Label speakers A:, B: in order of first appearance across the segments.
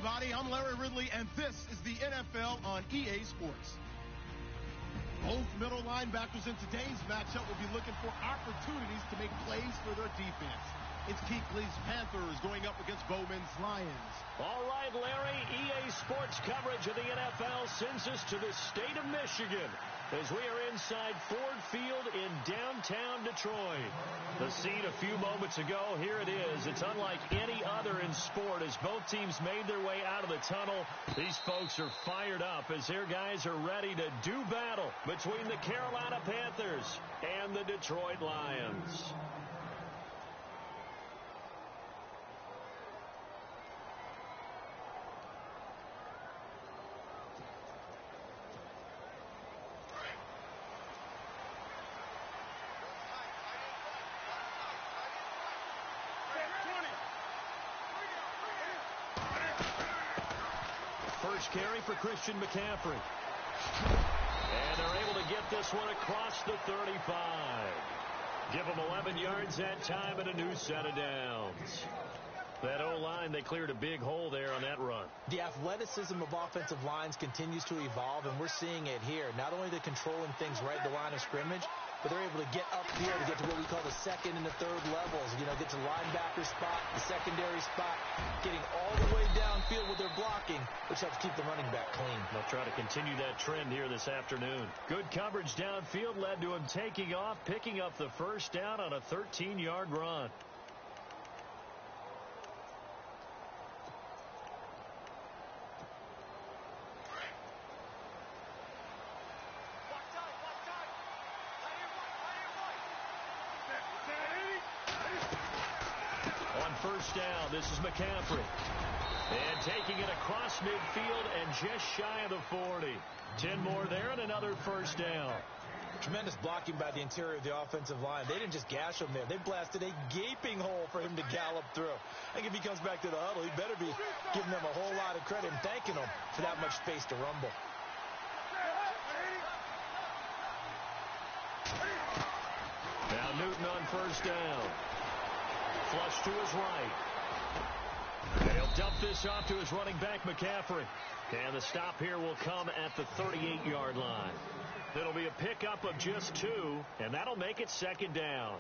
A: everybody. I'm Larry Ridley, and this is the NFL on EA Sports. Both middle linebackers in today's matchup will be looking for opportunities to make plays for their defense. It's Keekly's Panthers going up against Bowman's Lions.
B: All right, Larry, EA Sports coverage of the NFL sends us to the state of Michigan as we are inside Ford Field in downtown Detroit. The scene a few moments ago, here it is. It's unlike any other in sport as both teams made their way out of the tunnel. These folks are fired up as their guys are ready to do battle between the Carolina Panthers and the Detroit Lions. First carry for Christian McCaffrey. And they're able to get this one across the 35. Give them 11 yards that time and a new set of downs. That O-line, they cleared a big hole there on that run.
C: The athleticism of offensive lines continues to evolve, and we're seeing it here. Not only they're controlling things right at the line of scrimmage, but they're able to get upfield to get to what we call the second and the third levels. You know, get to the linebacker spot, the secondary spot, getting all the way downfield with their blocking, which helps keep the running back clean.
B: They'll try to continue that trend here this afternoon. Good coverage downfield led to him taking off, picking up the first down on a 13-yard run. First down, this is McCaffrey. And taking it across midfield and just shy of the 40. 10 more there and another first down.
C: Tremendous blocking by the interior of the offensive line. They didn't just gash him there. They blasted a gaping hole for him to gallop through. I think if he comes back to the huddle, he better be giving them a whole lot of credit and thanking them for that much space to rumble.
B: Now Newton on first down. Flush to his right. And he'll dump this off to his running back, McCaffrey. And the stop here will come at the 38-yard line. It'll be a pickup of just 2, and that'll make it second down.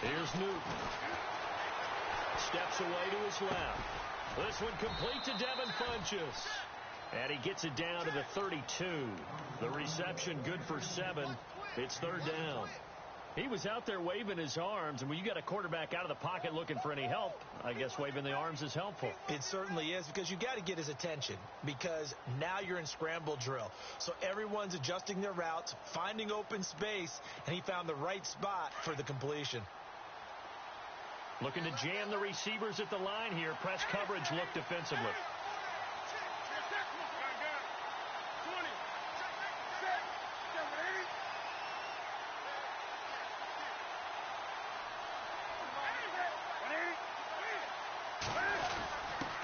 B: Here's Newton. Steps away to his left. This one complete to Devin Funchess. And he gets it down to the 32. The reception good for 7. It's third down. He was out there waving his arms, and when you got a quarterback out of the pocket looking for any help, I guess waving the arms is helpful.
C: It certainly is, because you got to get his attention, because now you're in scramble drill. So everyone's adjusting their routes, finding open space, and he found the right spot for the completion.
B: Looking to jam the receivers at the line here. Press coverage look defensively.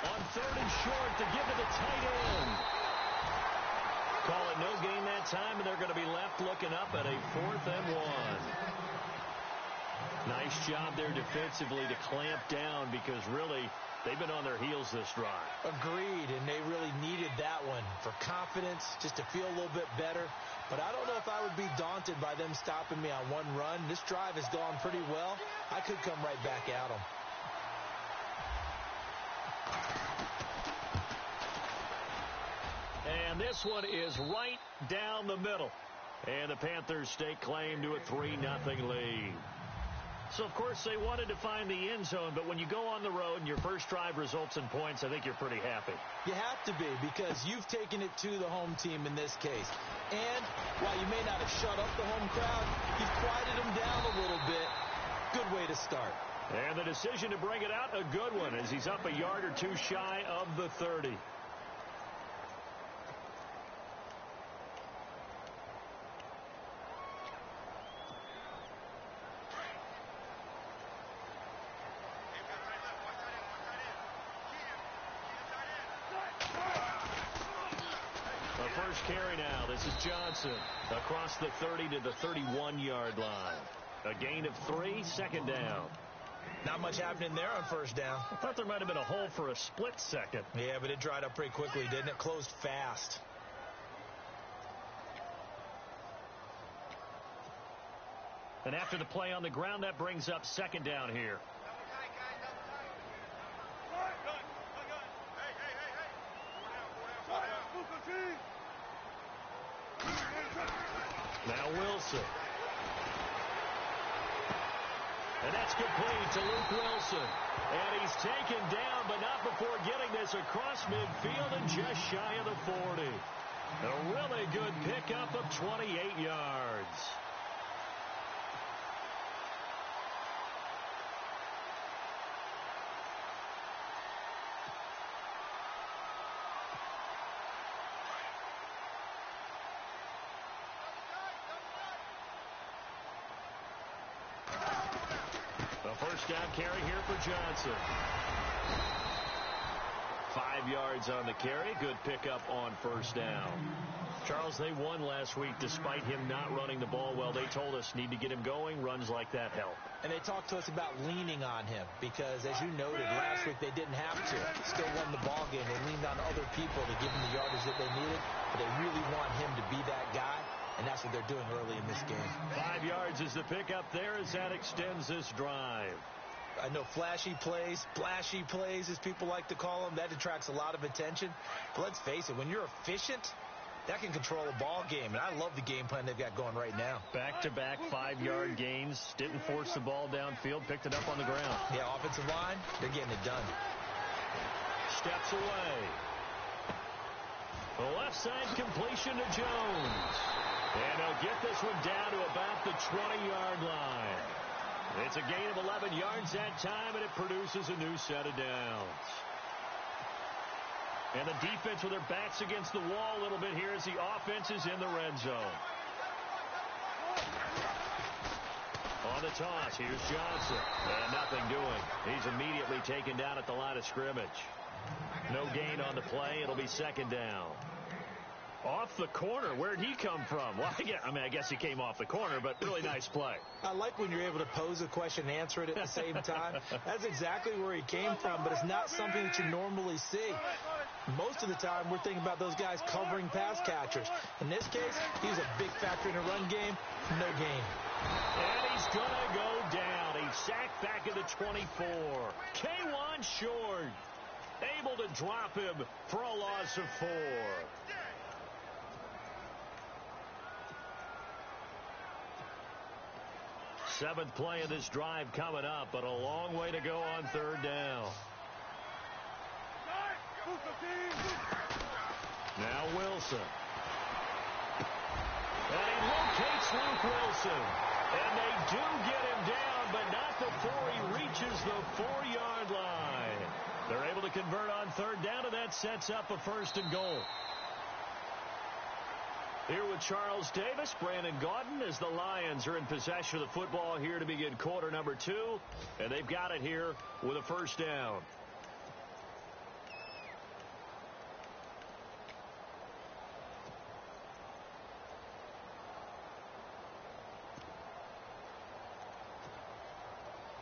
B: On third and short to give to the tight end. Call it no gain that time, and they're going to be left looking up at a 4th and 1. Nice job there defensively to clamp down, because really they've been on their heels this drive.
C: Agreed, and they really needed that one for confidence, just to feel a little bit better. But I don't know if I would be daunted by them stopping me on one run. This drive has gone pretty well. I could come right back at them.
B: And this one is right down the middle. And the Panthers stake claim to a 3-0 lead. So, of course, they wanted to find the end zone, but when you go on the road and your first drive results in points, I think you're pretty happy.
C: You have to be, because you've taken it to the home team in this case. And while you may not have shut up the home crowd, you've quieted them down a little bit. Good way to start.
B: And the decision to bring it out, a good one, as he's up a yard or two shy of the 30. first carry now. This is Johnson across the 30 to the 31-yard line. A gain of 3, second down.
C: Not much happening there on first down.
B: I thought there might have been a hole for a split second.
C: Yeah, but it dried up pretty quickly, didn't it? Closed fast.
B: And after the play on the ground, that brings up second down here. Now Wilson. And that's complete to Luke Wilson. And he's taken down, but not before getting this across midfield and just shy of the 40. A really good pickup of 28 yards. First down carry here for Johnson. 5 yards on the carry. Good pickup on first down. Charles, they won last week despite him not running the ball well. They told us need to get him going. Runs like that help.
C: And they talked to us about leaning on him because, as you noted, last week they didn't have to. Still won the ball game. They leaned on other people to give them the yardage that they needed. But they really want him to be that guy. And that's what they're doing early in this game.
B: 5 yards is the pickup there as that extends this drive.
C: I know flashy plays, splashy plays, as people like to call them, that attracts a lot of attention. But let's face it, when you're efficient, that can control a ball game. And I love the game plan they've got going right now.
B: Back-to-back 5-yard gains. Didn't force the ball downfield. Picked it up on the ground.
C: Yeah, offensive line, they're getting it done.
B: Steps away. The left side completion to Jones. And they'll get this one down to about the 20-yard line. It's a gain of 11 yards that time, and it produces a new set of downs. And the defense with their backs against the wall a little bit here as the offense is in the red zone. On the toss, here's Johnson. And nothing doing. He's immediately taken down at the line of scrimmage. No gain on the play. It'll be second down. Off the corner. Where'd he come from? Well, I guess he came off the corner, but really nice play.
C: I like when you're able to pose a question and answer it at the same time. That's exactly where he came from, but it's not something that you normally see. Most of the time, we're thinking about those guys covering pass catchers. In this case, he's a big factor in the run game. No gain.
B: And he's going to go down. He's sacked back at the 24. K1 short. Able to drop him for a loss of 4. Seventh play of this drive coming up, but a long way to go on third down. Now Wilson. And he locates Luke Wilson. And they do get him down, but not before he reaches the 4-yard line. They're able to convert on third down, and that sets up a first and goal. Here with Charles Davis, Brandon Gaudin, as the Lions are in possession of the football here to begin quarter number 2. And they've got it here with a first down.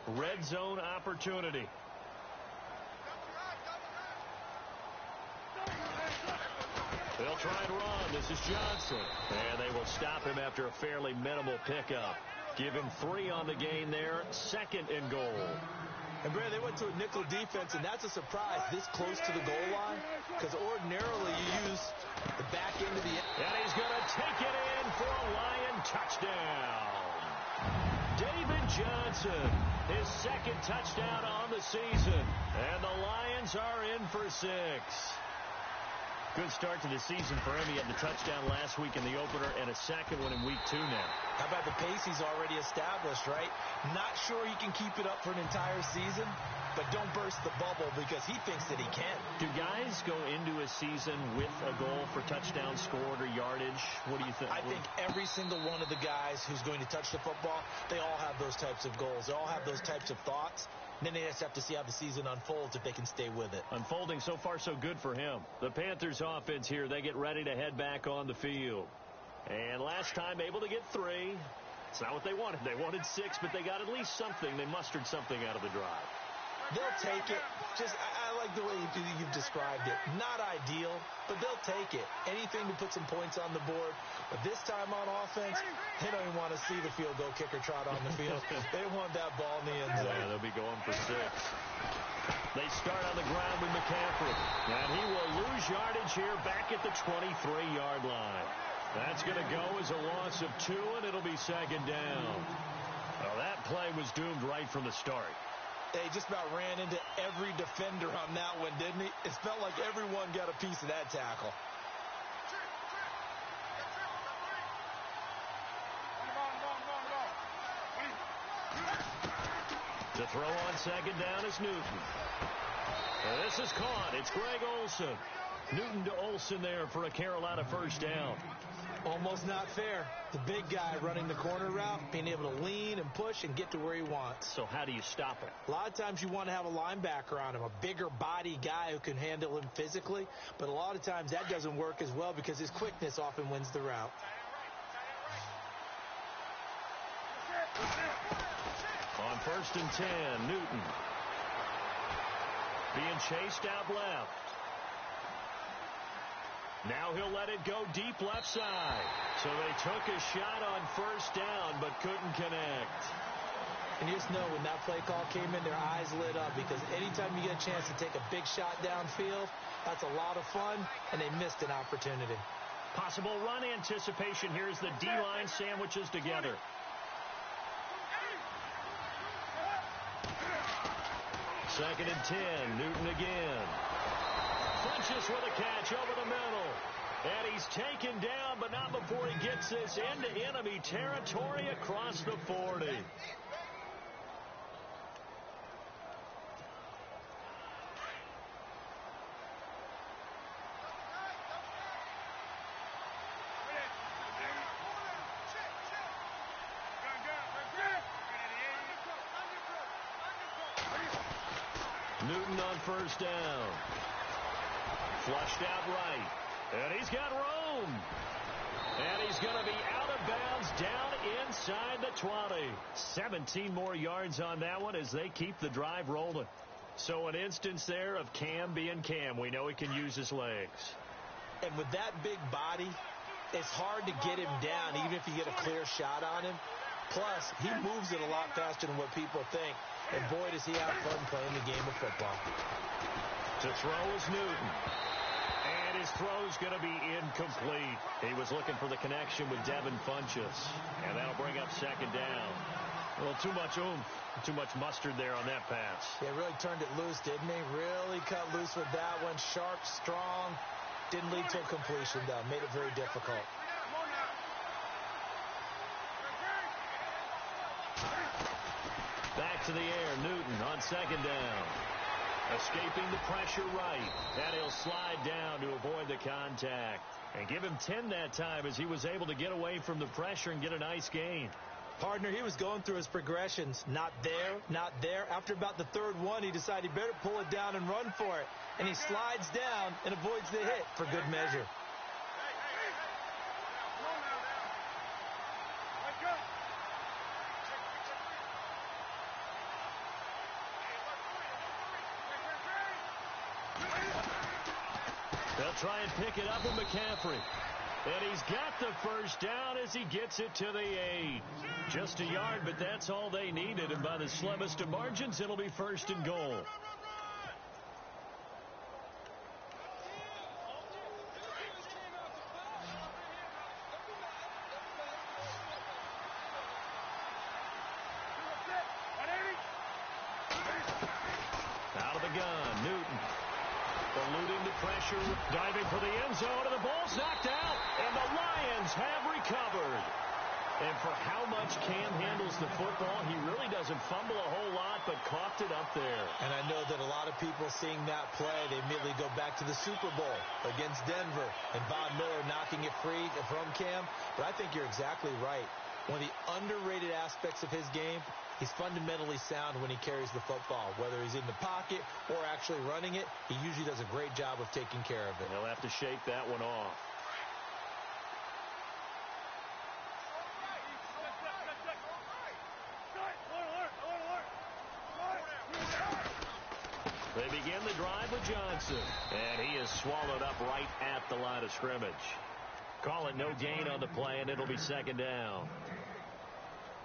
B: Red zone opportunity. They'll try and run. This is Johnson. And they will stop him after a fairly minimal pickup. Give him 3 on the gain there. Second and goal.
C: And, Brad, they went to a nickel defense, and that's a surprise this close to the goal line because ordinarily you use the back end of the end.
B: And he's going to take it in for a Lion touchdown. David Johnson, his second touchdown on the season. And the Lions are in for 6. Good start to the season for him. He had the touchdown last week in the opener and a second one in week 2 now.
C: How about the pace he's already established, right? Not sure he can keep it up for an entire season, but don't burst the bubble because he thinks that he can.
B: Do guys go into a season with a goal for touchdown scored or yardage? What do you think?
C: I think every single one of the guys who's going to touch the football, they all have those types of goals. They all have those types of thoughts. And then they just have to see how the season unfolds if they can stay with it.
B: Unfolding so far so good for him. The Panthers offense here, they get ready to head back on the field. And last time able to get 3. It's not what they wanted. They wanted 6, but they got at least something. They mustered something out of the drive.
C: They'll take it. I like the way you've described it. Not ideal, but they'll take it. Anything to put some points on the board. But this time on offense, they don't even want to see the field goal kicker trot on the field. They want that ball in the end zone.
B: Yeah, they'll be going for 6. They start on the ground with McCaffrey. And he will lose yardage here back at the 23-yard line. That's going to go as a loss of 2, and it'll be second down. Well, that play was doomed right from the start.
C: They just about ran into every defender on that one, didn't he? It felt like everyone got a piece of that tackle.
B: To throw on second down is Newton. This is caught. It's Greg Olsen. Newton to Olsen there for a Carolina first down.
C: Almost not fair. The big guy running the corner route, being able to lean and push and get to where he wants.
B: So how do you stop it?
C: A lot of times you want to have a linebacker on him, a bigger body guy who can handle him physically. But a lot of times that doesn't work as well because his quickness often wins the route.
B: On 1st and 10, Newton. Being chased out left. Now he'll let it go deep left side. So they took a shot on first down but couldn't connect.
C: And you just know when that play call came in, their eyes lit up because anytime you get a chance to take a big shot downfield, that's a lot of fun, and they missed an opportunity.
B: Possible run anticipation here as the D-line sandwiches together. Second and 10, Newton again. Funches with a catch over the middle. And he's taken down, but not before he gets this into enemy territory across the 40. Newton on first down. Flushed out right. And he's got room. And he's going to be out of bounds down inside the 20. 17 more yards on that one as they keep the drive rolling. So an instance there of Cam being Cam. We know he can use his legs.
C: And with that big body, it's hard to get him down even if you get a clear shot on him. Plus, he moves it a lot faster than what people think. And boy, does he have fun playing the game of football.
B: To throw is Newton. And his throw's going to be incomplete. He was looking for the connection with Devin Funches. And that'll bring up second down. Well, too much oomph, too much mustard there on that pass.
C: Yeah, really turned it loose, didn't he? Really cut loose with that one. Sharp, strong. Didn't lead to a completion, though. Made it very difficult.
B: Back to the air, Newton on second down. Escaping the pressure right. And he'll slide down to avoid the contact. And give him 10 that time as he was able to get away from the pressure and get a nice gain.
C: Partner, he was going through his progressions. Not there, not there. After about the third one, he decided he better pull it down and run for it. And he slides down and avoids the hit for good measure.
B: They'll try and pick it up with McCaffrey. And he's got the first down as he gets it to the 8. Just a yard, but that's all they needed. And by the slimmest of margins, it'll be first and goal. Out of the gun, Newton. Eluding the pressure, diving for the end zone, and the ball's knocked out, and the Lions have recovered. And for how much Cam handles the football, he really doesn't fumble a whole lot, but coughed it up there.
C: And I know that a lot of people seeing that play, they immediately go back to the Super Bowl against Denver and Von Miller knocking it free from Cam. But I think you're exactly right. One of the underrated aspects of his game, He's fundamentally sound when he carries the football. Whether he's in the pocket or actually running it, he usually does a great job of taking care of it.
B: He'll have to shake that one off. They begin the drive with Johnson, and he is swallowed up right at the line of scrimmage. Call it no gain on the play, and it'll be second down.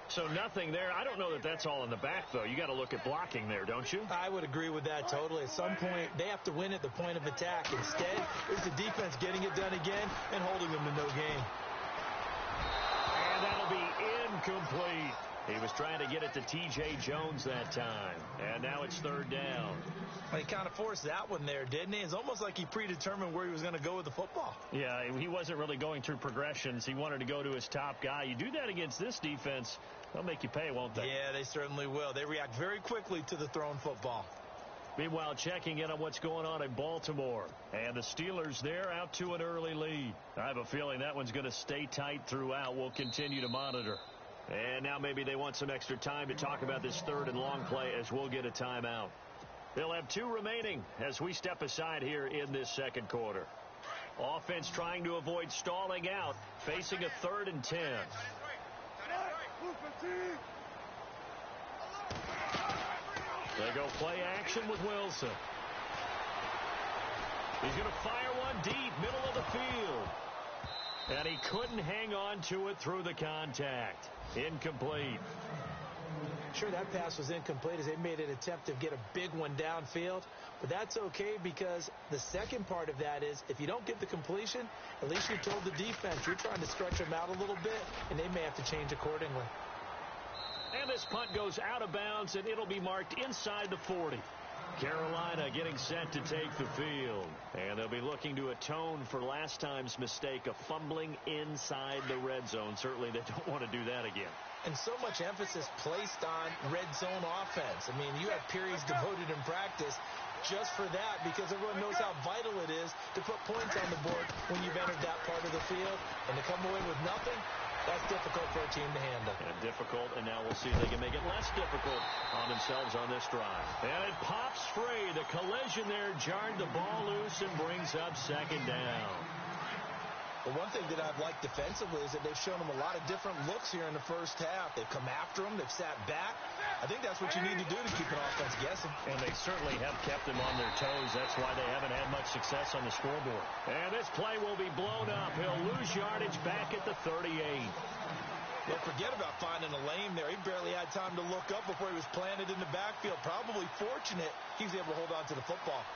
B: So nothing there. I don't know that that's all in the back, though. You got to look at blocking there, don't you?
C: I would agree with that totally. At some point, they have to win at the point of attack. Instead, it's the defense getting it done again and holding them to no gain.
B: And that'll be incomplete. He was trying to get it to T.J. Jones that time. And now it's third down.
C: Well, he kind of forced that one there, didn't he? It's almost like he predetermined where he was going to go with the football.
B: Yeah, he wasn't really going through progressions. He wanted to go to his top guy. You do that against this defense, they'll make you pay, won't they?
C: Yeah, they certainly will. They react very quickly to the thrown football.
B: Meanwhile, checking in on what's going on in Baltimore. And the Steelers there out to an early lead. I have a feeling that one's going to stay tight throughout. We'll continue to monitor. And now maybe they want some extra time to talk about this third and long play as we'll get a timeout. They'll have 2 remaining as we step aside here in this second quarter. Offense trying to avoid stalling out, facing a 3rd and 10. They go play action with Wilson. He's going to fire one deep, middle of the field. And he couldn't hang on to it through the contact. Incomplete.
C: Sure, that pass was incomplete as they made an attempt to get a big one downfield. But that's okay because the second part of that is if you don't get the completion, at least you told the defense you're trying to stretch them out a little bit, and they may have to change accordingly.
B: And this punt goes out of bounds, and it'll be marked inside the 40. Carolina getting set to take the field. And they'll be looking to atone for last time's mistake of fumbling inside the red zone. Certainly they don't want to do that again.
C: And so much emphasis placed on red zone offense. I mean, you have periods devoted in practice just for that because everyone knows how vital it is to put points on the board when you've entered that part of the field. And to come away with nothing, that's difficult for a team to handle.
B: And difficult, and now we'll see if they can make it less difficult on themselves on this drive. And it pops free. The collision there jarred the ball loose and brings up second down.
C: Well, one thing that I've liked defensively is that they've shown them a lot of different looks here in the first half. They've come after them. They've sat back. I think that's what you need to do to keep an offense guessing.
B: And they certainly have kept them on their toes. That's why they haven't had much success on the scoreboard. And this play will be blown up. He'll lose yardage back at the 38.
C: Yeah, forget about finding a lane there. He barely had time to look up before he was planted in the backfield. Probably fortunate he was able to hold on to the football.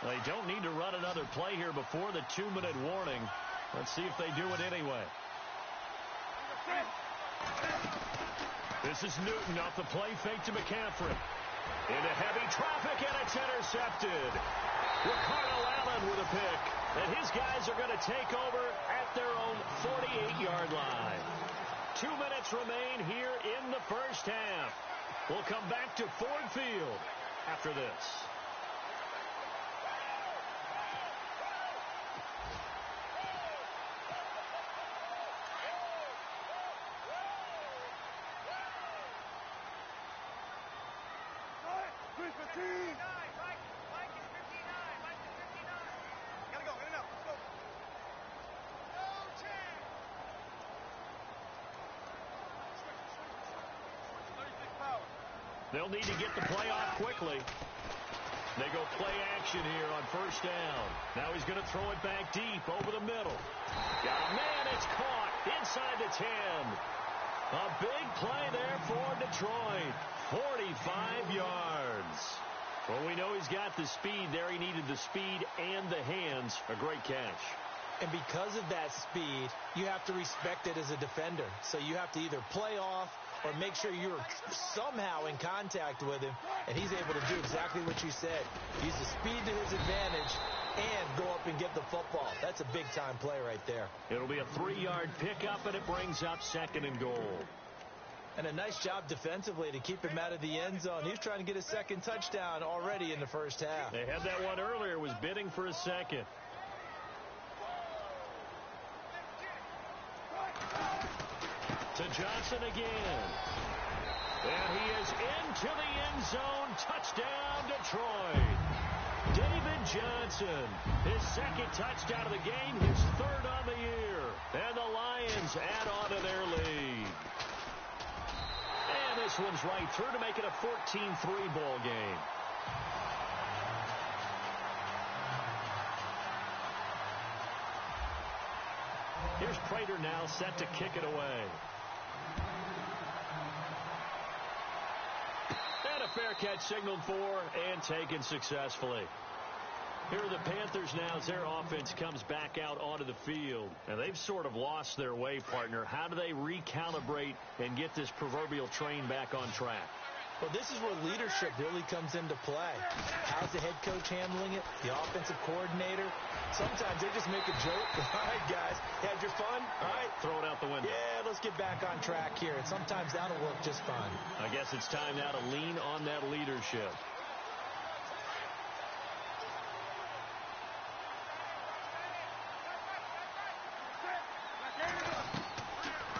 B: They don't need to run another play here before the 2-minute warning. Let's see if they do it anyway. This is Newton off the play fake to McCaffrey. Into heavy traffic, and it's intercepted. Ricardo Allen with a pick. And his guys are going to take over at their own 48-yard line. 2 minutes remain here in the first half. We'll come back to Ford Field after this. They'll need to get the play off quickly. They go play action here on first down. Now he's going to throw it back deep over the middle. Got a man, it's caught inside the 10. A big play there for Detroit. 45 yards. Well, we know he's got the speed there. He needed the speed and the hands. A great catch.
C: And because of that speed, you have to respect it as a defender. So you have to either play off or make sure you're somehow in contact with him, and he's able to do exactly what you said. Use the speed to his advantage and go up and get the football. That's a big-time play right there.
B: It'll be a 3-yard pickup, and it brings up second and goal.
C: And a nice job defensively to keep him out of the end zone. He's trying to get a second touchdown already in the first half.
B: They had that one earlier, was bidding for a second. To Johnson again. And he is into the end zone. Touchdown, Detroit. David Johnson, his second touchdown of the game, his third on the year. And the Lions add on to their lead. And this one's right through to make it a 14-3 ball game. Here's Prater now set to kick it away. And a fair catch signaled for and taken successfully. Here are the Panthers now as their offense comes back out onto the field. And they've sort of lost their way, partner. How do they recalibrate and get this proverbial train back on track?
C: Well, this is where leadership really comes into play. How's the head coach handling it? The offensive coordinator? Sometimes they just make a joke. All right, guys, you had your fun? All right.
B: Throw it out the window.
C: Yeah, let's get back on track here. And sometimes that'll work just fine.
B: I guess it's time now to lean on that leadership.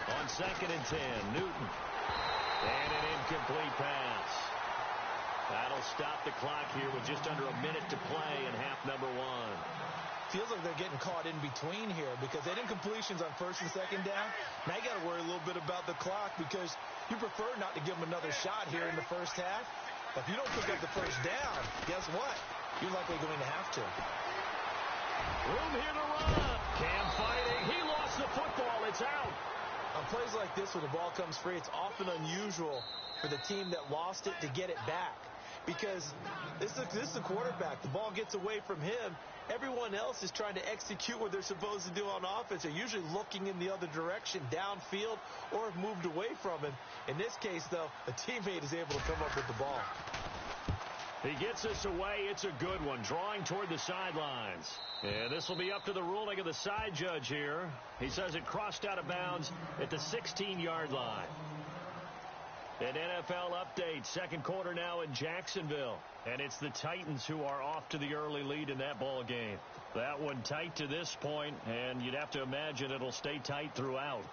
B: On 2nd and 10, Newton. And an incomplete pass. That'll stop the clock here with just under a minute to play in half number 1.
C: Feels like they're getting caught in between here because they did completions on 1st and 2nd down. Now you got to worry a little bit about the clock because you prefer not to give them another shot here in the first half. But if you don't pick up the first down, guess what? You're likely going to have to.
B: Room here to run. Cam fighting. He lost the football. It's out.
C: On plays like this where the ball comes free, it's often unusual for the team that lost it to get it back. Because this is the quarterback. The ball gets away from him. Everyone else is trying to execute what they're supposed to do on offense. They're usually looking in the other direction, downfield, or have moved away from him. In this case, though, a teammate is able to come up with the ball.
B: He gets this away. It's a good one, drawing toward the sidelines. And this will be up to the ruling of the side judge here. He says it crossed out of bounds at the 16-yard line. An NFL update, second quarter now in Jacksonville. And it's the Titans who are off to the early lead in that ball game. That one tight to this point, and you'd have to imagine it'll stay tight throughout.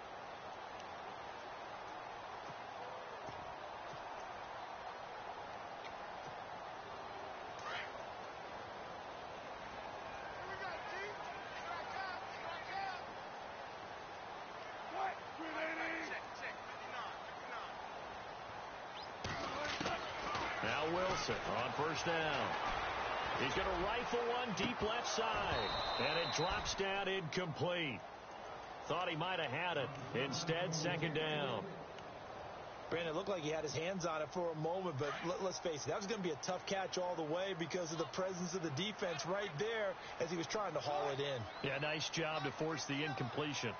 B: On first down. He's going to rifle one deep left side. And it drops down incomplete. Thought he might have had it. Instead, second down.
C: Brandon, it looked like he had his hands on it for a moment, but let's face it, that was going to be a tough catch all the way because of the presence of the defense right there as he was trying to haul it in.
B: Yeah, nice job to force the incompletion.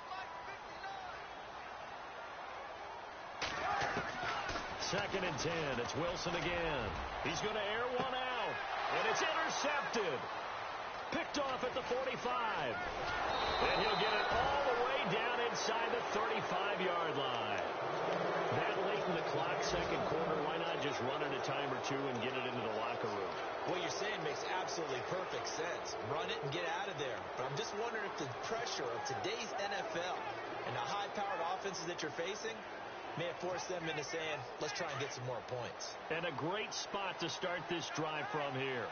B: Second and 10. It's Wilson again. He's going to air one out. And it's intercepted. Picked off at the 45. And he'll get it all the way down inside the 35-yard line. That late in the clock, second quarter, why not just run it a time or two and get it into the locker room?
C: What you're saying makes absolutely perfect sense. Run it and get out of there. But I'm just wondering if the pressure of today's NFL and the high-powered offenses that you're facing may have forced them into saying, let's try and get some more points.
B: And a great spot to start this drive from here.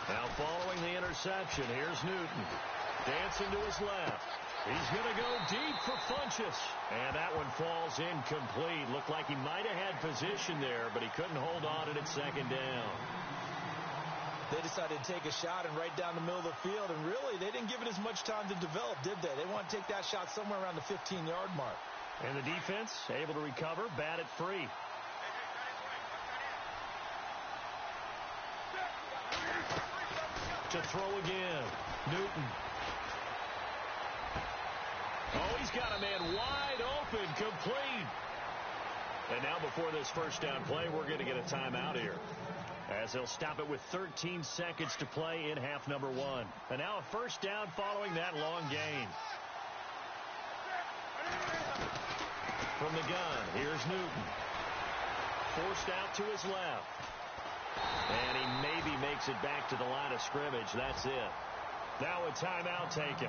B: Now following the interception, here's Newton. Dancing to his left. He's going to go deep for Funchess. And that one falls incomplete. Looked like he might have had position there, but he couldn't hold on to it at second down.
C: They decided to take a shot and right down the middle of the field, and really, they didn't give it as much time to develop, did they? They want to take that shot somewhere around the 15-yard mark.
B: And the defense able to recover, bat it free. To throw again, Newton. Oh, he's got a man wide open, complete. And now before this first down play, we're going to get a timeout here, as they'll stop it with 13 seconds to play in half number 1. And now a first down following that long gain. From the gun, here's Newton. Forced out to his left. And he maybe makes it back to the line of scrimmage. That's it. Now a timeout taken.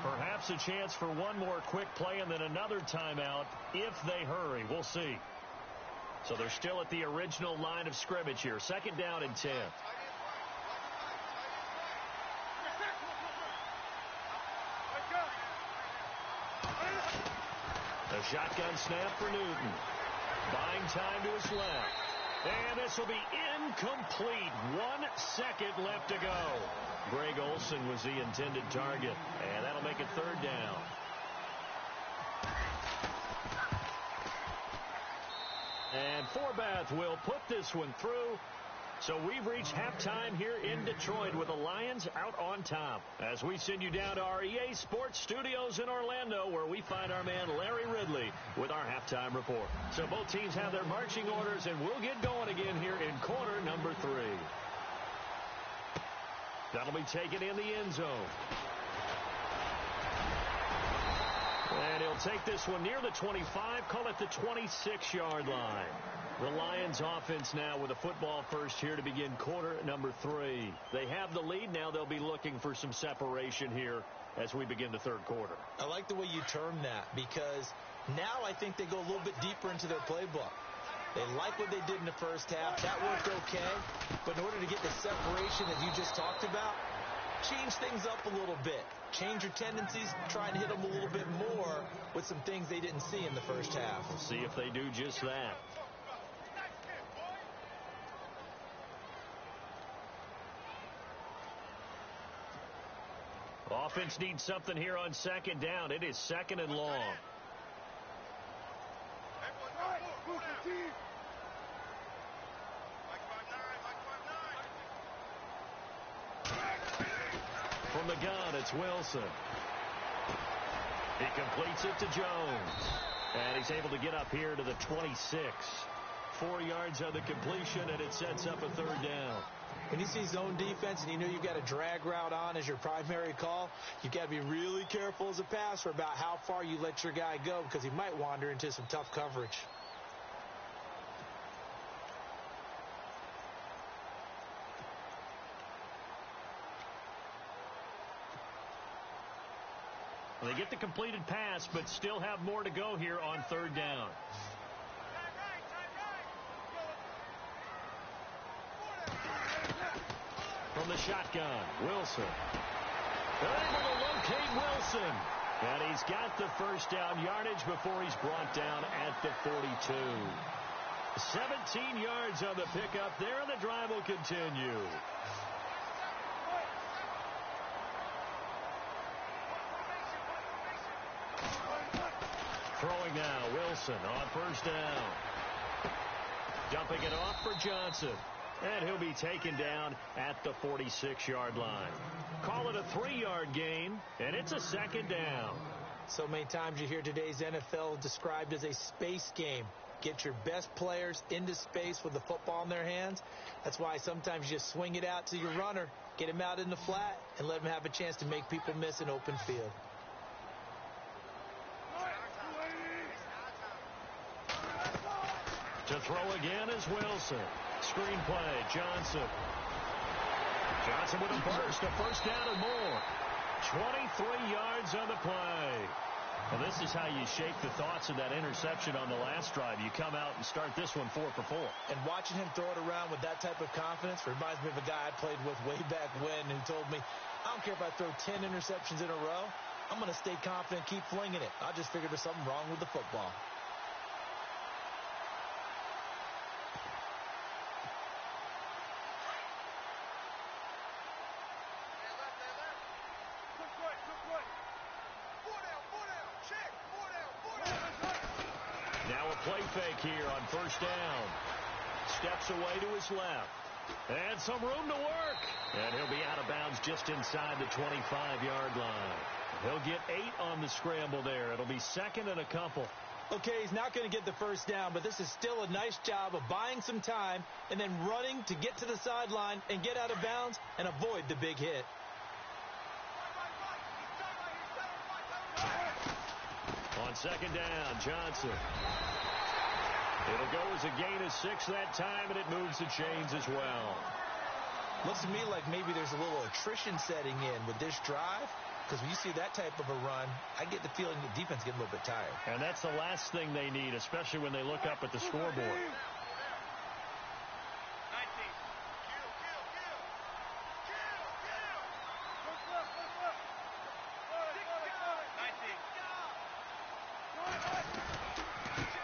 B: Perhaps a chance for one more quick play and then another timeout if they hurry. We'll see. So they're still at the original line of scrimmage here. 2nd down and 10. A shotgun snap for Newton. Buying time to his left. And this will be incomplete. 1 second left to go. Greg Olsen was the intended target. And that'll make it 3rd down. And Forbath will put this one through. So we've reached halftime here in Detroit with the Lions out on top. As we send you down to our EA Sports Studios in Orlando, where we find our man Larry Ridley with our halftime report. So both teams have their marching orders, and we'll get going again here in quarter number 3. That'll be taken in the end zone. And he'll take this one near the 25, call it the 26-yard line. The Lions offense now with a football first here to begin quarter number 3. They have the lead. Now they'll be looking for some separation here as we begin the 3rd quarter.
C: I like the way you term that, because now I think they go a little bit deeper into their playbook. They like what they did in the first half. That worked okay. But in order to get the separation that you just talked about, change things up a little bit. Change your tendencies, try and hit them a little bit more with some things they didn't see in the first half.
B: We'll see if they do just that. Offense needs something here on 2nd down. It is 2nd and long. From the gun, it's Wilson. He completes it to Jones. And he's able to get up here to the 26. 4 yards on the completion, and it sets up a 3rd down.
C: When you see zone defense and you know you've got a drag route on as your primary call, you've got to be really careful as a passer about how far you let your guy go, because he might wander into some tough coverage.
B: They get the completed pass, but still have more to go here on 3rd down. From the shotgun, Wilson. They're able to locate Wilson. And he's got the 1st down yardage before he's brought down at the 42. 17 yards on the pickup there, and the drive will continue. Throwing now, Wilson on 1st down. Dumping it off for Johnson. And he'll be taken down at the 46-yard line. Call it a 3-yard gain, and it's a 2nd down.
C: So many times you hear today's NFL described as a space game. Get your best players into space with the football in their hands. That's why sometimes you just swing it out to your runner, get him out in the flat, and let him have a chance to make people miss an open field.
B: To throw again is Wilson. Screen play, Johnson. Johnson with a burst, a 1st down and more. 23 yards on the play. Well, this is how you shape the thoughts of that interception on the last drive. You come out and start this one 4 for 4.
C: And watching him throw it around with that type of confidence reminds me of a guy I played with way back when who told me, I don't care if I throw 10 interceptions in a row. I'm going to stay confident, keep flinging it. I just figured there's something wrong with the football.
B: Now a play fake here on 1st down. Steps away to his left. And some room to work. And he'll be out of bounds just inside the 25-yard line. He'll get 8 on the scramble there. It'll be 2nd and a couple.
C: Okay, he's not going to get the 1st down, but this is still a nice job of buying some time and then running to get to the sideline and get out of bounds and avoid the big hit.
B: On 2nd down, Johnson. It'll go as a gain of 6 that time, and it moves the chains as well.
C: Looks to me like maybe there's a little attrition setting in with this drive, because when you see that type of a run, I get the feeling the defense getting a little bit tired.
B: And that's the last thing they need, especially when they look up at the scoreboard.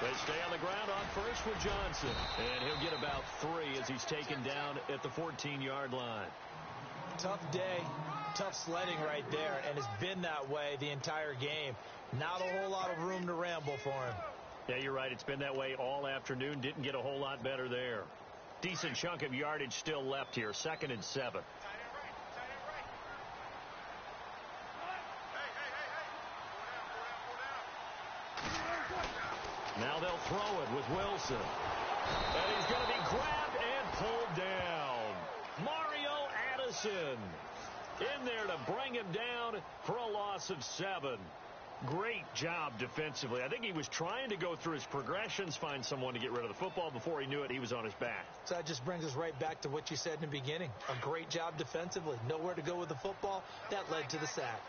B: They stay on the ground on first with Johnson. And he'll get about 3 as he's taken down at the 14-yard line.
C: Tough day, tough sledding right there, and it's been that way the entire game. Not a whole lot of room to ramble for him.
B: Yeah, you're right. It's been that way all afternoon. Didn't get a whole lot better there. Decent chunk of yardage still left here. 2nd and 7. Now they'll throw it with Wilson. And he's going to be grabbed and pulled down. Mario Addison in there to bring him down for a loss of 7. Great job defensively. I think he was trying to go through his progressions, find someone to get rid of the football. Before he knew it, he was on his back.
C: So that just brings us right back to what you said in the beginning. A great job defensively. Nowhere to go with the football. That led to the sack.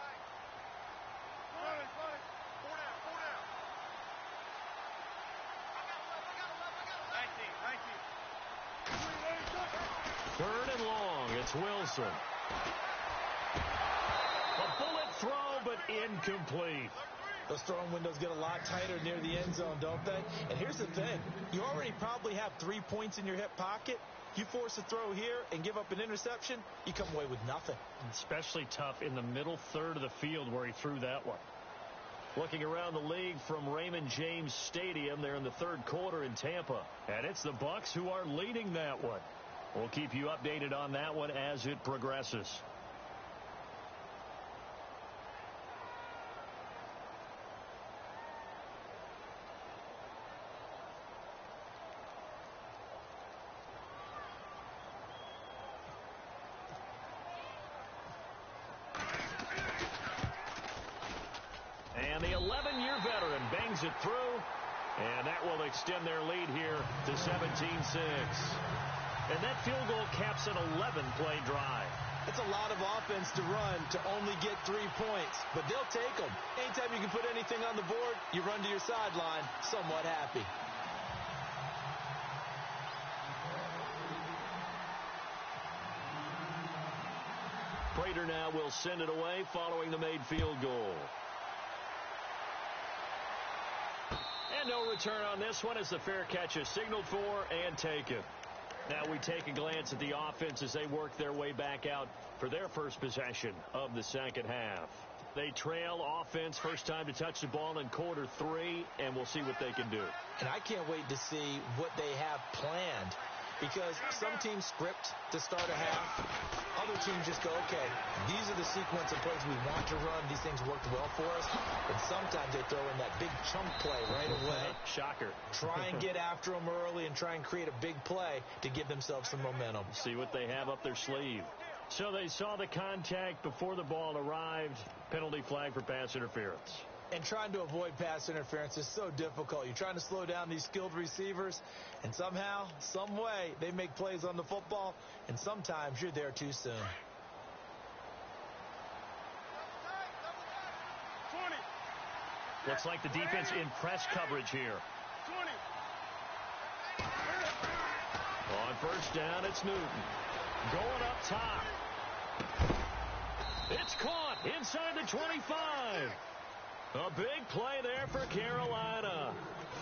B: Third and long. It's Wilson. A bullet throw, but incomplete.
C: Those throwing windows get a lot tighter near the end zone, don't they? And here's the thing. You already probably have 3 points in your hip pocket. You force a throw here and give up an interception, you come away with nothing.
B: Especially tough in the middle third of the field where he threw that one. Looking around the league from Raymond James Stadium, they're in the third quarter in Tampa. And it's the Bucs who are leading that one. We'll keep you updated on that one as it progresses. And the 11-year veteran bangs it through, and that will extend their lead here to 17-6. And that field goal caps an 11-play drive.
C: It's a lot of offense to run to only get 3 points, but they'll take them. Anytime you can put anything on the board, you run to your sideline somewhat happy.
B: Prater now will send it away following the made field goal. And no return on this one as the fair catch is signaled for and taken. Now we take a glance at the offense as they work their way back out for their first possession of the second half. They trail offense first time to touch the ball in quarter 3, and we'll see what they can do.
C: And I can't wait to see what they have planned, because some teams script to start a half. Other teams just go, okay, these are the sequence of plays we want to run. These things worked well for us. And sometimes they throw in that big chunk play right away.
B: Shocker.
C: Try and get after them early and try and create a big play to give themselves some momentum.
B: See what they have up their sleeve. So they saw the contact before the ball arrived. Penalty flag for pass interference.
C: And trying to avoid pass interference is so difficult. You're trying to slow down these skilled receivers, and somehow, some way, they make plays on the football, and sometimes you're there too soon.
A: 20.
B: Looks like the defense in press coverage here.
A: 20.
B: On first down, it's Newton. Going up top. It's caught inside the 25. A big play there for Carolina.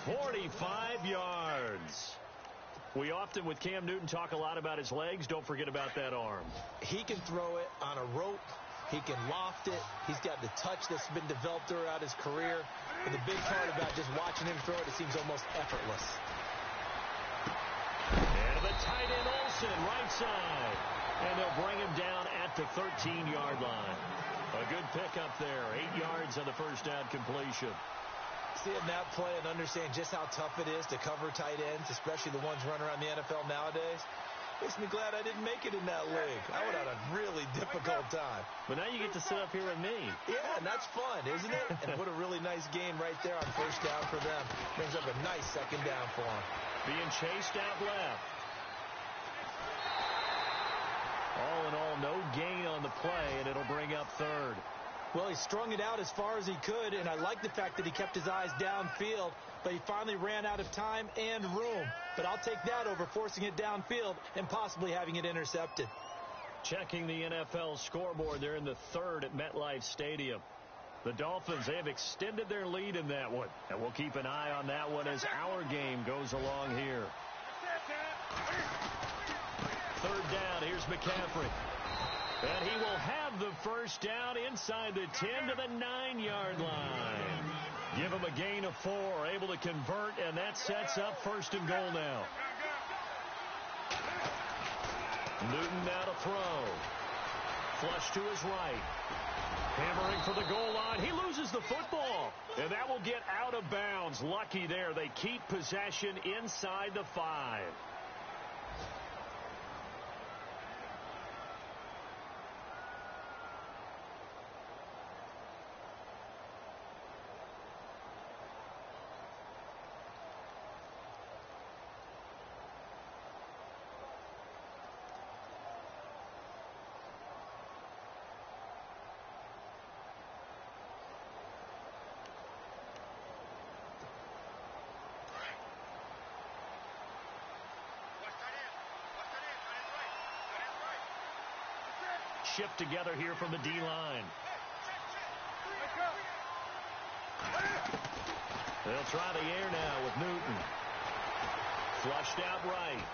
B: 45 yards. We often, with Cam Newton, talk a lot about his legs. Don't forget about that arm.
C: He can throw it on a rope. He can loft it. He's got the touch that's been developed throughout his career. And the big part about just watching him throw it seems almost effortless.
B: And the tight end Olsen, right side. And they'll bring him down at the 13-yard line. A good pickup there. 8 yards on the first down completion.
C: Seeing that play and understand just how tough it is to cover tight ends, especially the ones running around the NFL nowadays, makes me glad I didn't make it in that league. I would have had a really difficult time.
B: But now you get to sit up here with me.
C: Yeah, and that's fun, isn't it? And what a really nice gain right there on first down for them. Brings up a nice second down for them.
B: Being chased out left. All in all, no gain on the play, and it'll bring up third.
C: Well, he strung it out as far as he could, and I like the fact that he kept his eyes downfield, but he finally ran out of time and room. But I'll take that over forcing it downfield and possibly having it intercepted.
B: Checking the NFL scoreboard, they're in the third at MetLife Stadium. The Dolphins, they have extended their lead in that one, and we'll keep an eye on that one as our game goes along here. Third down, here's McCaffrey. And he will have the first down inside the 10 to the 9-yard line. Give him a gain of 4, able to convert, and that sets up first and goal now. Newton now to throw. Flush to his right. Hammering for the goal line. He loses the football, and that will get out of bounds. Lucky there. They keep possession inside the 5. Shift together here from the D-line. They'll try the air now with Newton. Flushed out right.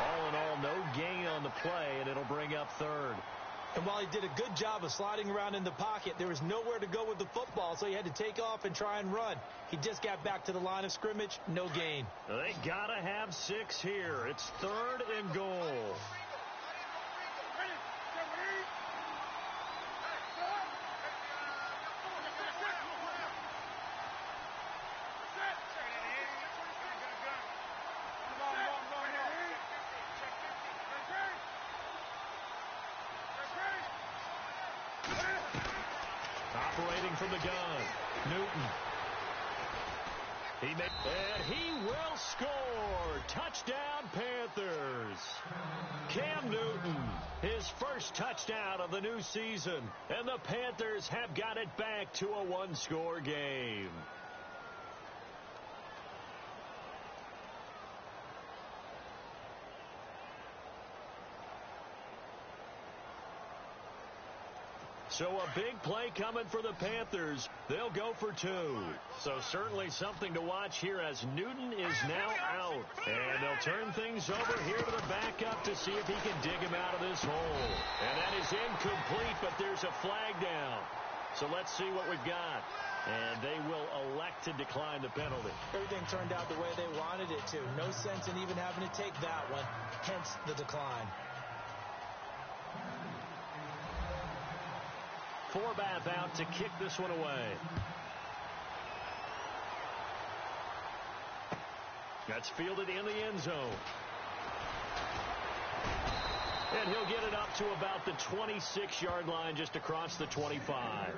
B: All in all, no gain on the play, and it'll bring up third.
C: And while he did a good job of sliding around in the pocket, there was nowhere to go with the football, so he had to take off and try and run. He just got back to the line of scrimmage, no gain.
B: They gotta have 6 here. It's third and goal. Operating from the gun, Newton. And he will score. Touchdown, Panthers. Cam Newton, his first touchdown of the new season. And the Panthers have got it back to a 1-score game. So a big play coming for the Panthers. They'll go for 2. So certainly something to watch here as Newton is now out. And they'll turn things over here to the backup to see if he can dig him out of this hole. And that is incomplete, but there's a flag down. So let's see what we've got. And they will elect to decline the penalty.
C: Everything turned out the way they wanted it to. No sense in even having to take that one, hence the decline.
B: Forbath out to kick this one away. That's fielded in the end zone. And he'll get it up to about the 26-yard line, just across the 25.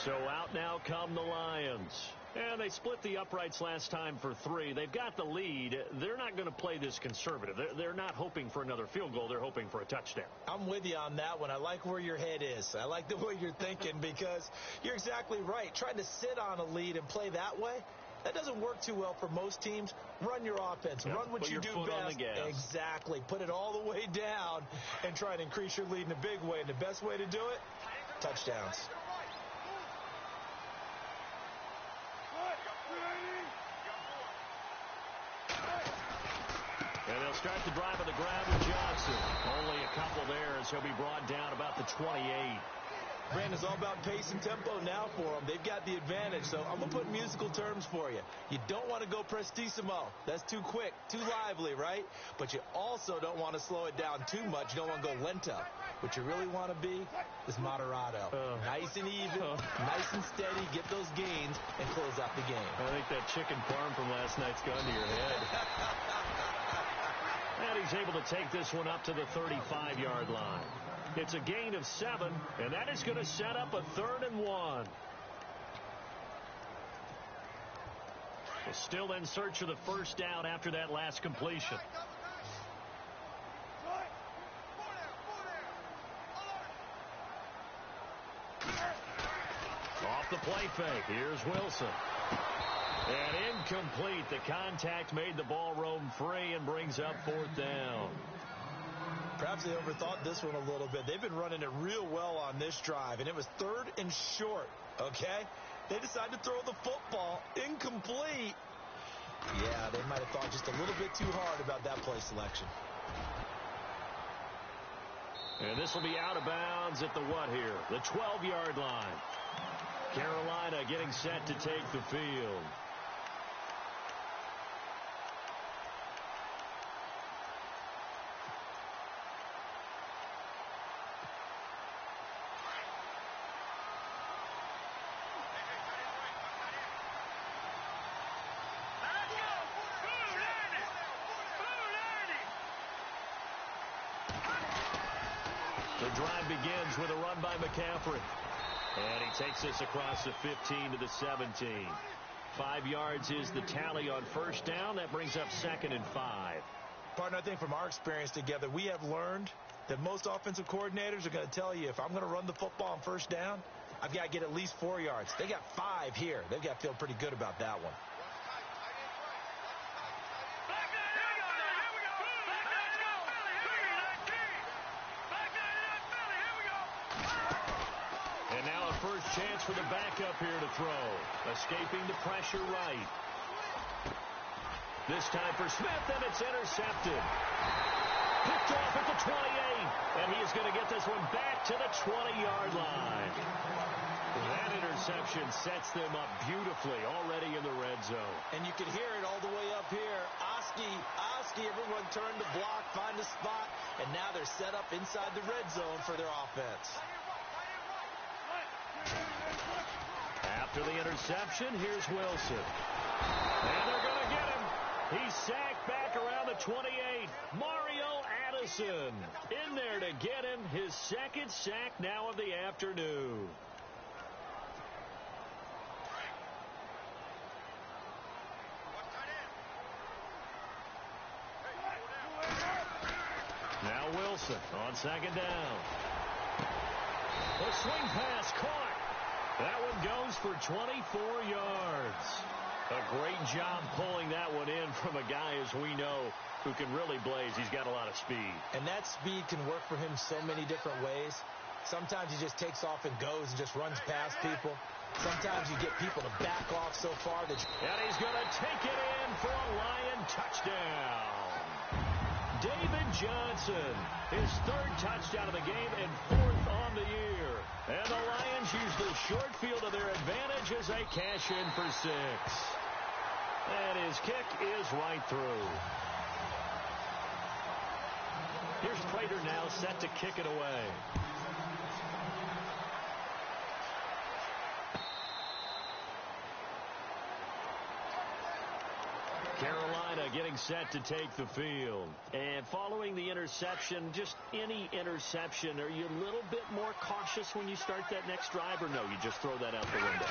B: So out now come the Lions. And they split the uprights last time for 3. They've got the lead. They're not going to play this conservative. They're not hoping for another field goal. They're hoping for a touchdown.
C: I'm with you on that one. I like where your head is. I like the way you're thinking because you're exactly right. Trying to sit on a lead and play that way, that doesn't work too well for most teams. Run your offense. Run what you do best. Exactly. Put it all the way down and try and increase your lead in a big way. And the best way to do it, touchdowns.
B: And they'll start the drive on the ground with Johnson. Only a couple there as he'll be brought down about the 28.
C: Brandon, it's all about pace and tempo now for them. They've got the advantage, so I'm going to put musical terms for you. You don't want to go prestissimo. That's too quick, too lively, right? But you also don't want to slow it down too much. You don't want to go lento. What you really want to be is moderato. Nice and even, nice and steady, get those gains, and close out the game.
B: I think that chicken parm from last night's gone to your head. And he's able to take this one up to the 35-yard line. It's a gain of 7, and that is going to set up a 3rd and 1. Still in search of the first down after that last completion. fake. Here's Wilson. And incomplete. The contact made the ball roam free and brings up 4th down.
C: Perhaps they overthought this one a little bit. They've been running it real well on this drive, and it was 3rd and short, okay? They decided to throw the football incomplete. Yeah, they might have thought just a little bit too hard about that play selection.
B: And this will be out of bounds at the what here? The 12-yard line. Carolina getting set to take the field. The drive begins with a run by McCaffrey. And he takes us across the 15 to the 17. 5 yards is the tally on 1st down. That brings up 2nd and 5.
C: Partner, I think from our experience together, we have learned that most offensive coordinators are going to tell you, if I'm going to run the football on 1st down, I've got to get at least 4 yards. They got 5 here. They've got to feel pretty good about that one.
B: First chance for the backup here to throw. Escaping the pressure right. This time for Smith, and it's intercepted. Picked off at the 28, and he is going to get this one back to the 20-yard line. That interception sets them up beautifully already in the red zone.
C: And you can hear it all the way up here. Oski, everyone turned to block, find a spot, and now they're set up inside the red zone for their offense.
B: After the interception, here's Wilson. And they're going to get him. He's sacked back around the 28. Mario Addison in there to get him. His 2nd sack now of the afternoon. Now Wilson on 2nd down. The swing pass caught. That one goes for 24 yards. A great job pulling that one in from a guy, as we know, who can really blaze. He's got a lot of speed.
C: And that speed can work for him so many different ways. Sometimes he just takes off and goes and just runs past people. Sometimes you get people to back off so far that
B: and he's going to take it in for a Lion touchdown. David Johnson, his 3rd touchdown of the game and 4th on the year. And the Lions use the short field to their advantage as they cash in for 6. And his kick is right through. Here's Prater now set to kick it away. Carolina getting set to take the field. And following the interception, just any interception, are you a little bit more cautious when you start that next drive, or no, you just throw that out the window?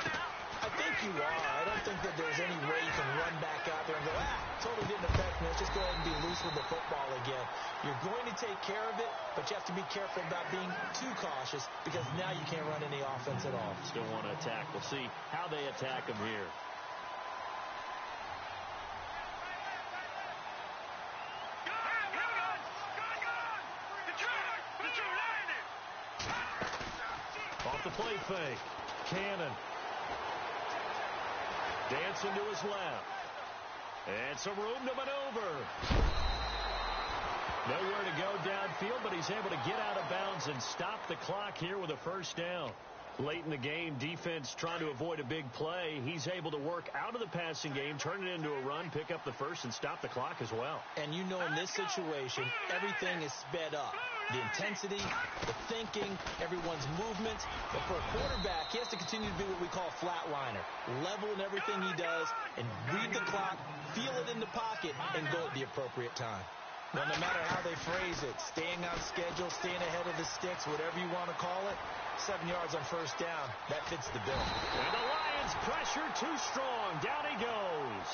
C: I think you are. I don't think that there's any way you can run back out there and go, totally didn't affect me. Let's just go ahead and be loose with the football again. You're going to take care of it, but you have to be careful about being too cautious because now you can't run any offense at all.
B: Still want to attack. We'll see how they attack him here. Off the play fake. Cannon. Dancing to his left. And some room to maneuver. Nowhere to go downfield, but he's able to get out of bounds and stop the clock here with a 1st down. Late in the game, defense trying to avoid a big play. He's able to work out of the passing game, turn it into a run, pick up the 1st, and stop the clock as well.
C: And you know in this situation, everything is sped up. The intensity, the thinking, everyone's movements. But for a quarterback, he has to continue to be what we call a flatliner. Level in everything he does and read the clock, feel it in the pocket, and go at the appropriate time. Well, no matter how they phrase it, staying on schedule, staying ahead of the sticks, whatever you want to call it, 7 yards on 1st down, that fits the bill.
B: And the Lions pressure too strong. Down he goes.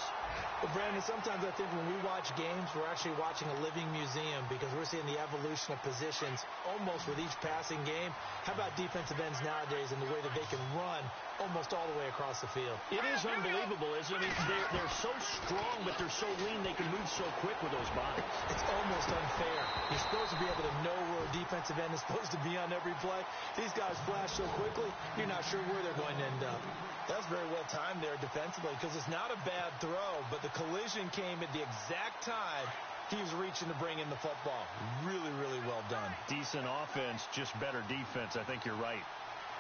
C: Well, Brandon, sometimes I think when we watch games, we're actually watching a living museum because we're seeing the evolution of positions almost with each passing game. How about defensive ends nowadays and the way that they can run almost all the way across the field?
B: It is unbelievable, isn't it? I mean, they're so strong, but they're so lean they can move so quick with those bodies.
C: It's almost unfair. You're supposed to be able to know where a defensive end is supposed to be on every play. These guys flash so quickly, you're not sure where they're going to end up. That's very well timed there defensively because it's not a bad throw, but the collision came at the exact time he was reaching to bring in the football. Really, really well done.
B: Decent offense, just better defense. I think you're right.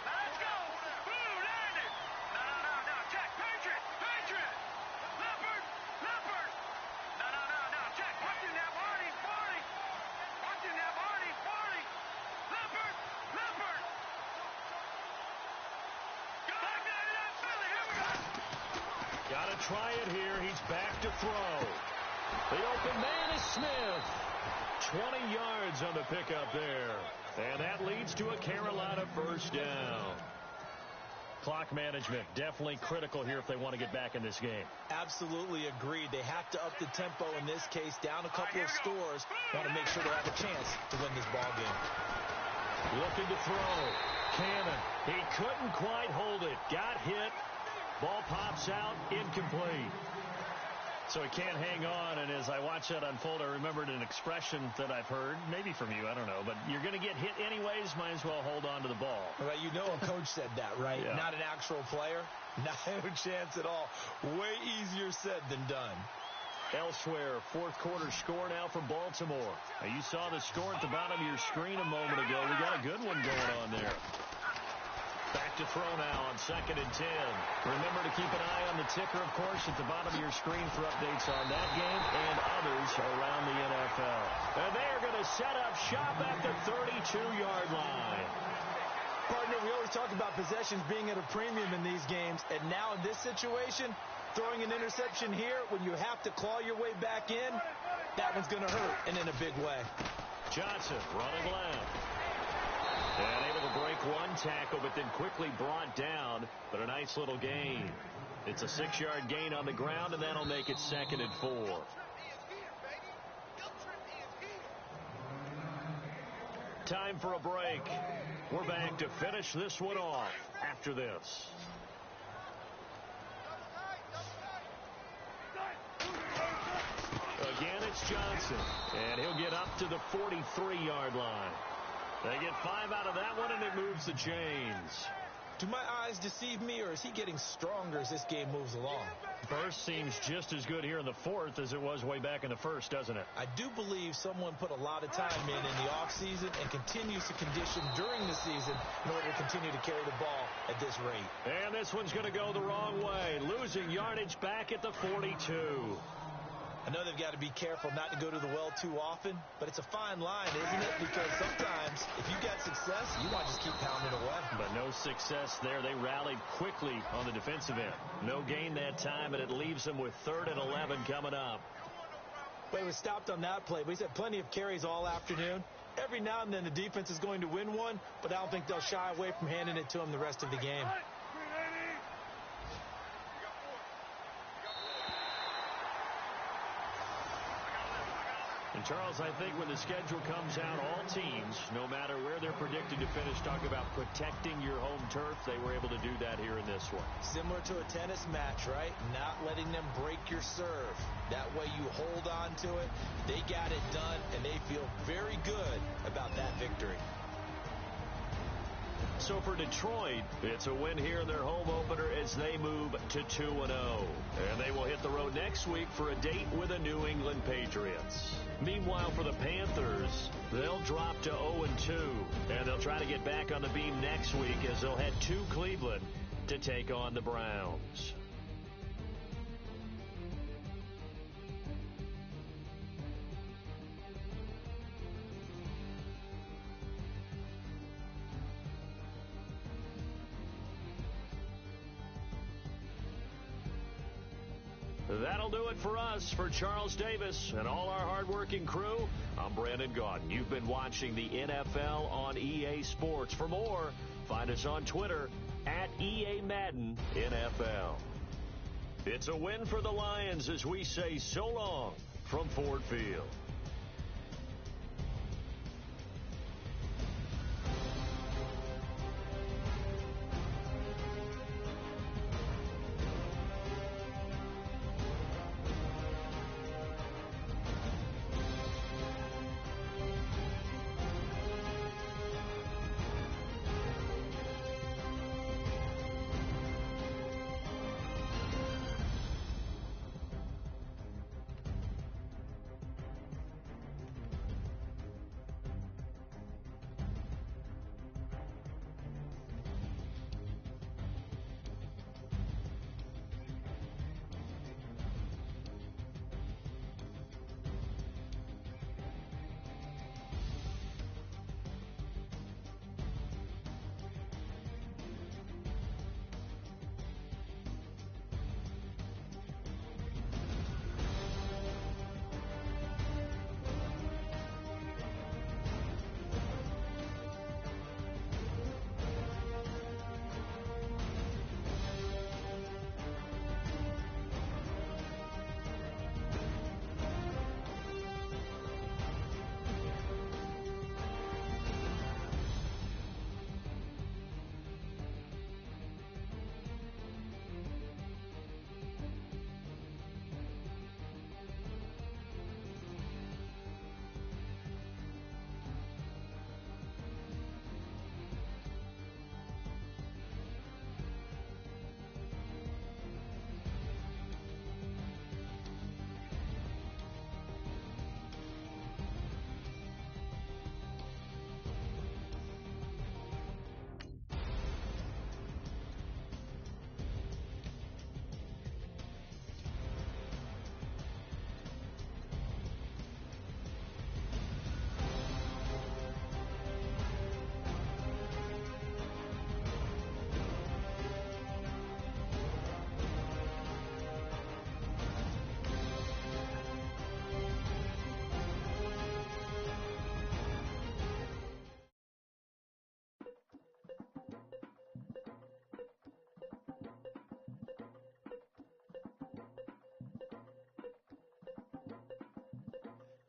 D: Let's go! Blue, land it! No, check, Patriot! Leopard! No, check, watching that, Barney! Watching that, Barney! Leopard! Back there to that Philly, here we go!
B: Gotta try it here. He's back to throw. The open man is Smith. 20 yards on the pickup there. And that leads to a Carolina first down. Clock management definitely critical here if they want to get back in this game.
C: Absolutely agreed. They have to up the tempo in this case, down a couple of scores. Want to make sure they have a chance to win this ball game.
B: Looking to throw. Cannon. He couldn't quite hold it. Got hit. Ball pops out. Incomplete. So he can't hang on, and as I watch that unfold, I remembered an expression that I've heard, maybe from you, I don't know, but you're going to get hit anyways, might as well hold on to the ball.
C: Well, you know a coach said that, right?
B: Yeah.
C: Not an actual player. No chance at all. Way easier said than done.
B: Elsewhere, fourth quarter score now from Baltimore. Now, you saw the score at the bottom of your screen a moment ago. We got a good one going on there. Back to throw now on 2nd and 10. Remember to keep an eye on the ticker, of course, at the bottom of your screen for updates on that game and others around the NFL. And they are going to set up shop at the 32-yard line.
C: Partner, we always talk about possessions being at a premium in these games, and now in this situation, throwing an interception here when you have to claw your way back in, that one's going to hurt, and in a big way.
B: Johnson running left. And able to break one tackle, but then quickly brought down. But a nice little gain. It's a 6-yard gain on the ground, and that'll make it 2nd and 4. Time for a break. We're back to finish this one off after this. Again, it's Johnson, and he'll get up to the 43-yard line. They get 5 out of that one, and it moves the chains.
C: Do my eyes deceive me, or is he getting stronger as this game moves along?
B: First seems just as good here in the fourth as it was way back in the first, doesn't it?
C: I do believe someone put a lot of time in the offseason and continues to condition during the season in order to continue to carry the ball at this rate.
B: And this one's going to go the wrong way, losing yardage back at the 42.
C: I know they've got to be careful not to go to the well too often, but it's a fine line, isn't it? Because sometimes, if you got success, you want to just keep pounding away.
B: But no success there. They rallied quickly on the defensive end. No gain that time, and it leaves them with 3rd and 11 coming up.
C: Well, he was stopped on that play, but he's had plenty of carries all afternoon. Every now and then the defense is going to win one, but I don't think they'll shy away from handing it to him the rest of the game. And
B: Charles, I think when the schedule comes out, all teams, no matter where they're predicted to finish, talk about protecting your home turf. They were able to do that here in this one.
C: Similar to a tennis match, right? Not letting them break your serve. That way you hold on to it. They got it done, and they feel very good about that victory.
B: So for Detroit, it's a win here in their home opener as they move to 2-0. And they will hit the road next week for a date with the New England Patriots. Meanwhile, for the Panthers, they'll drop to 0-2. And they'll try to get back on the beam next week as they'll head to Cleveland to take on the Browns. That'll do it for us. For Charles Davis and all our hardworking crew, I'm Brandon Gaudin. You've been watching the NFL on EA Sports. For more, find us on Twitter @EA Madden NFL. It's a win for the Lions as we say so long from Ford Field.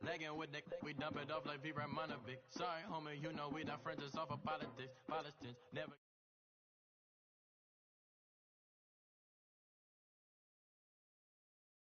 E: Legging with Nick, we dump it off like V. Ramanovic. Sorry, homie, you know we not friends, it's off of politics. Politics never.